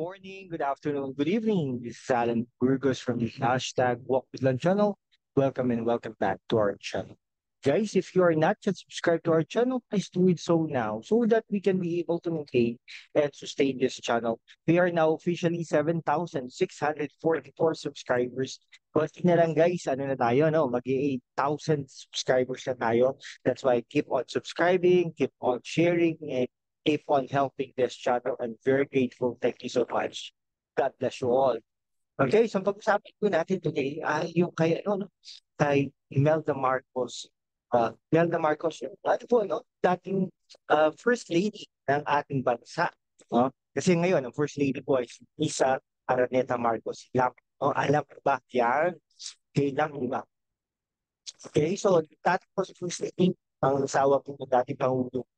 morning, good afternoon, good evening. This is Alan Burgos from the hashtag Walk with Lunch channel. Welcome and welcome back to our channel. Guys, if you are not yet subscribed to our channel, please do it so now so that we can be able to maintain and sustain this channel. We are now officially 7,644 subscribers. Konti na lang guys, ano na tayo, no? Mag-8,000 subscribers na tayo. That's why keep on subscribing, keep on sharing, and keep on helping this channel. I'm very grateful. Thank you so much. God bless you all. Okay, so ang pag-usapan ko natin today ay yung kay, ano, no, kay Imelda Marcos. Imelda Marcos, ano po, no? Dating First Lady ng ating bansa. No? Kasi ngayon, ang First Lady po ay si Isa Araneta Marcos. Alam mo ba yan? Kailang ba? Okay, so dating po si First Lady, ang asawa po ng dating Pangulong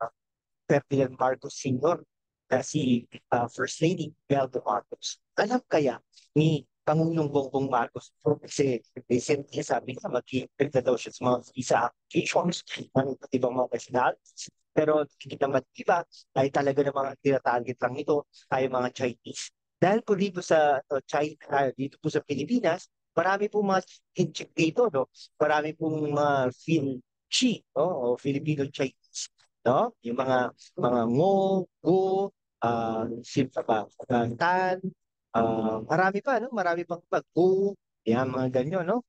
Ferdinand Marcos Sr. na si First Lady Imelda Marcos. Alam kaya ni Pangulong Bongbong Marcos kasi recently sabi niya mag-i-implement na daw siya sa mga visa applications ng iba't ibang mga nationalities. Pero hindi naman iba ay talaga namang tinatarget lang ito ay mga Chinese. Dahil po dito sa China, dito po sa Pilipinas, marami po mga kinchik dito, no? Marami pong mga Phil-Chi, no? O Filipino Chinese, no? Yung mga ngo, go, sino pa ba? Tan, marami pa, no? Marami pang pag go, yan, mga ganyan, no?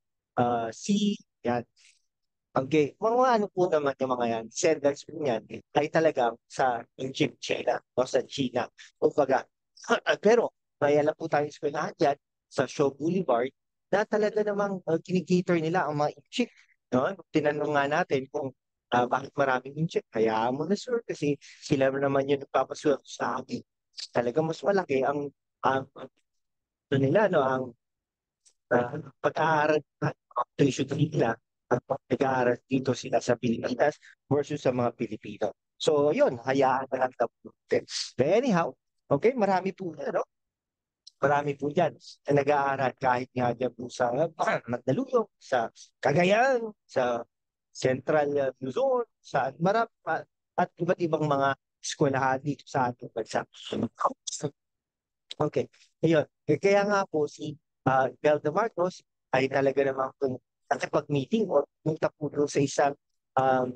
Si, yan. Okay, mga ano po naman yung mga yan, descendants po yan, ay talagang sa Egypt, China, o sa China. Kumbaga, pero may alam po tayo eskwelahan dyan sa Shaw Boulevard na talaga namang kinikater nila ang mga Egypt. No? Tinanong nga natin kung bakit maraming Egypt. Kaya mo na sir, kasi sila naman yung nagpapasweldo sa atin. Talaga mas malaki ang ano nila, no, ang pag-aaral at tuition nila at pag-aaral dito sila sa Pilipinas versus sa mga Pilipino. So, yun, hayaan na lang natin. But anyhow, okay, marami po yan, no? Marami po dyan na nag-aaral kahit nga dyan po sa Mandaluyong, sa Cagayan, sa Central Luzon, sa marami at iba't ibang mga eskwelahan dito sa ating bansa. Okay. Ayun. Kaya nga po si Imelda Marcos ay talaga namang kung nakipag-meeting o punta po doon sa isang um,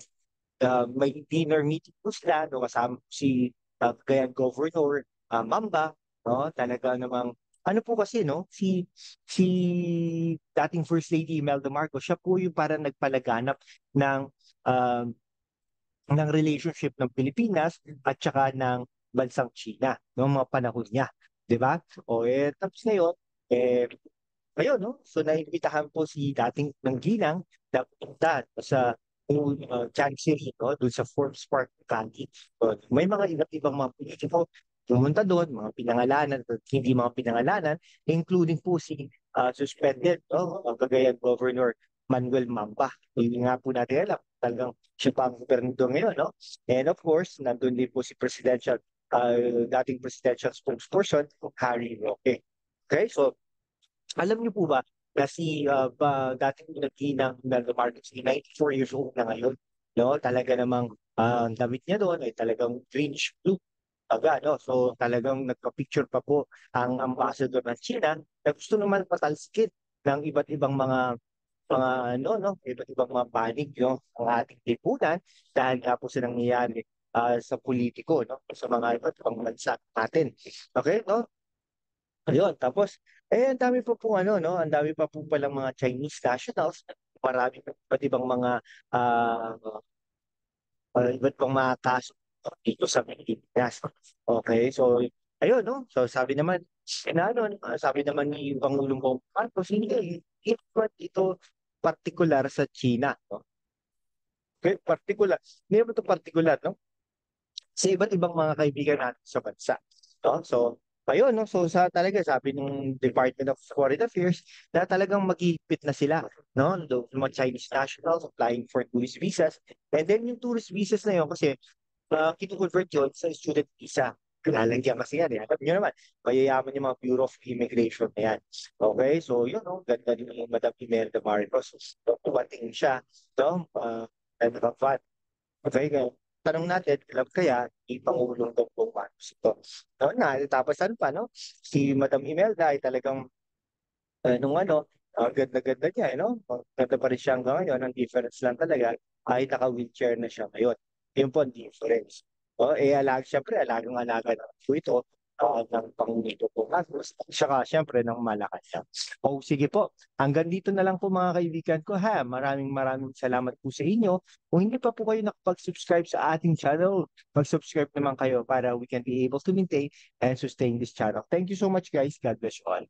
may dinner meeting po sila, no, kasama po si Cagayan Governor Mamba, no, talaga namang ano po kasi, no, si dating First Lady Imelda Marcos, siya po yung parang nagpalaganap ng um, ng relationship ng Pilipinas at saka ng bansang China noong mga panahon niya, 'di ba? O tapos ngayon ayun, no? So naimbitahan po si dating Nangginang na pumunta sa Chancery, no? Doon sa Forbes Park Valley. So, may mga iba't ibang mga politiko pumunta doon, mga pinangalanan at hindi mga pinangalanan, including po si suspended, no? Ang Cagayan Governor Manuel Mamba. Hindi nga po natin alam, talagang siya pa ang gobernador ngayon, no? And of course, nandun din po si dating presidential spokesperson, Harry Roque. Okay, so alam niyo po ba na si dating nagginang Imelda Marcos, 94 years old na ngayon, no? Talaga namang ang damit niya doon ay talagang greenish blue. No? So talagang nagpa-picture pa po ang ambassador ng China na gusto naman patalsikin ng iba't ibang mga ano, no? Iba't ibang mga panig, no? Ang ating lipunan dahil nga po sa nangyayari sa politiko, no? Sa mga iba't ibang bansa natin. Okay, no? Ayun, tapos, ang dami pa pong ano, no? Ang dami pa pong palang mga Chinese nationals, marami pa iba't ibang mga ah, iba't ibang mga kaso dito sa Pilipinas. Okay, so, ayun, no? So, sabi naman ni Pangulong Bongbong Marcos, hindi, ito particular sa China, no? Okay, particular. Hindi naman ito particular, no? Sa iba't ibang mga kaibigan natin sa bansa. No? So, ayun, no? So, talaga, sabi ng Department of Foreign Affairs na talagang mag-iipit na sila, no? Yung mga Chinese nationals applying for tourist visas. And then yung tourist visas na yun, kasi kinu-convert yun sa student visa. Lalagyan kasi yan. Alam nyo naman, mayayaman yung mga Bureau of Immigration na yan. Okay, so yun, no? Ganda din yung Madam Imelda Marcos. So, tumating siya, no? And, okay, tanong natin, alam kaya ni Pangulong Bongbong Marcos ito. No, na, tapos ano pa, no? Si Madam Imelda ay talagang nung ganda-ganda niya, no? Ganda pa rin siya hanggang ngayon. Ang difference lang talaga ay naka-wheelchair na siya ngayon. Yun po ang difference. Siyempre, alagang-alaga na po ito ng Pangulong po Marcos. Saka, siyempre, ng Malacanang. O, sige po. Hanggang dito na lang po mga kaibigan ko, ha. Maraming maraming salamat po sa inyo. Kung hindi pa po kayo nakapag-subscribe sa ating channel, mag-subscribe naman kayo para we can be able to maintain and sustain this channel. Thank you so much, guys. God bless you all.